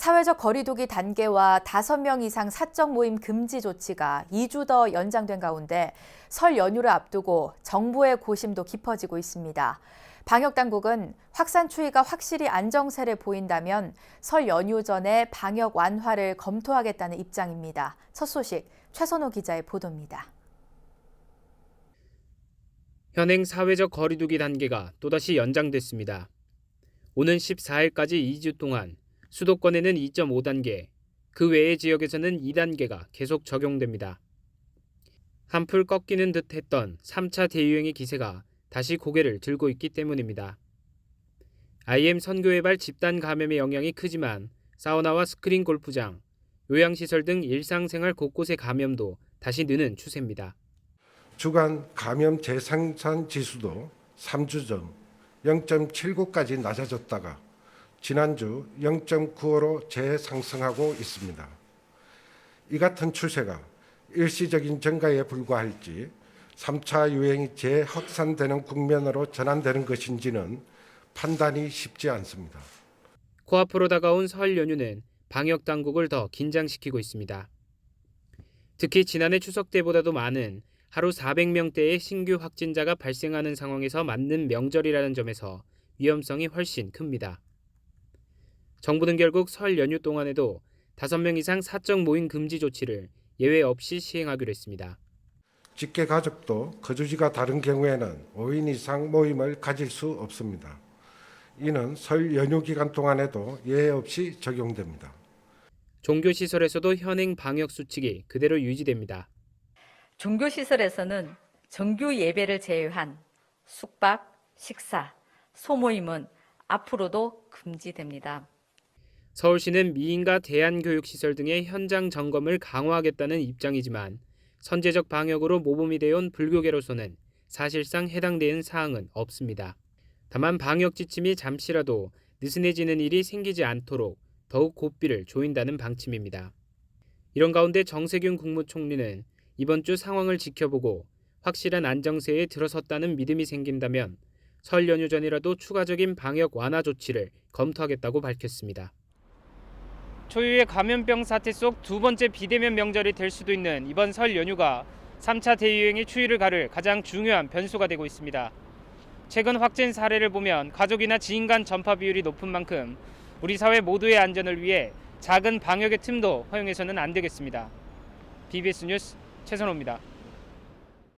사회적 거리두기 단계와 5명 이상 사적 모임 금지 조치가 2주 더 연장된 가운데 설 연휴를 앞두고 정부의 고심도 깊어지고 있습니다. 방역당국은 확산 추이가 확실히 안정세를 보인다면 설 연휴 전에 방역 완화를 검토하겠다는 입장입니다. 첫 소식 최선호 기자의 보도입니다. 현행 사회적 거리두기 단계가 또다시 연장됐습니다. 오는 14일까지 2주 동안 수도권에는 2.5단계, 그 외의 지역에서는 2단계가 계속 적용됩니다. 한풀 꺾이는 듯 했던 3차 대유행의 기세가 다시 고개를 들고 있기 때문입니다. IM 선교회발 집단 감염의 영향이 크지만 사우나와 스크린 골프장, 요양시설 등 일상생활 곳곳의 감염도 다시 느는 추세입니다. 주간 감염 재생산 지수도 3주 전 0.79까지 낮아졌다가 지난주 0.95로 재상승하고 있습니다. 이 같은 추세가 일시적인 증가에 불과할지 3차 유행이 재확산되는 국면으로 전환되는 것인지는 판단이 쉽지 않습니다. 코앞으로 다가온 설 연휴는 방역 당국을 더 긴장시키고 있습니다. 특히 지난해 추석 때보다도 많은 하루 400명대의 신규 확진자가 발생하는 상황에서 맞는 명절이라는 점에서 위험성이 훨씬 큽니다. 정부는 결국 설 연휴 동안에도 5명 이상 사적 모임 금지 조치를 예외 없이 시행하기로 했습니다. 직계 가족도 거주지가 다른 경우에는 5인 이상 모임을 가질 수 없습니다. 이는 설 연휴 기간 동안에도 예외 없이 적용됩니다. 종교시설에서도 현행 방역 수칙이 그대로 유지됩니다. 종교시설에서는 정규 예배를 제외한 숙박, 식사, 소모임은 앞으로도 금지됩니다. 서울시는 미인과 대안교육시설 등의 현장 점검을 강화하겠다는 입장이지만 선제적 방역으로 모범이 되어온 불교계로서는 사실상 해당되는 사항은 없습니다. 다만 방역 지침이 잠시라도 느슨해지는 일이 생기지 않도록 더욱 고삐를 조인다는 방침입니다. 이런 가운데 정세균 국무총리는 이번 주 상황을 지켜보고 확실한 안정세에 들어섰다는 믿음이 생긴다면 설 연휴 전이라도 추가적인 방역 완화 조치를 검토하겠다고 밝혔습니다. 초유의 감염병 사태 속 두 번째 비대면 명절이 될 수도 있는 이번 설 연휴가 3차 대유행의 추이를 가를 가장 중요한 변수가 되고 있습니다. 최근 확진 사례를 보면 가족이나 지인 간 전파 비율이 높은 만큼 우리 사회 모두의 안전을 위해 작은 방역의 틈도 허용해서는 안 되겠습니다. BBS 뉴스 최선호입니다.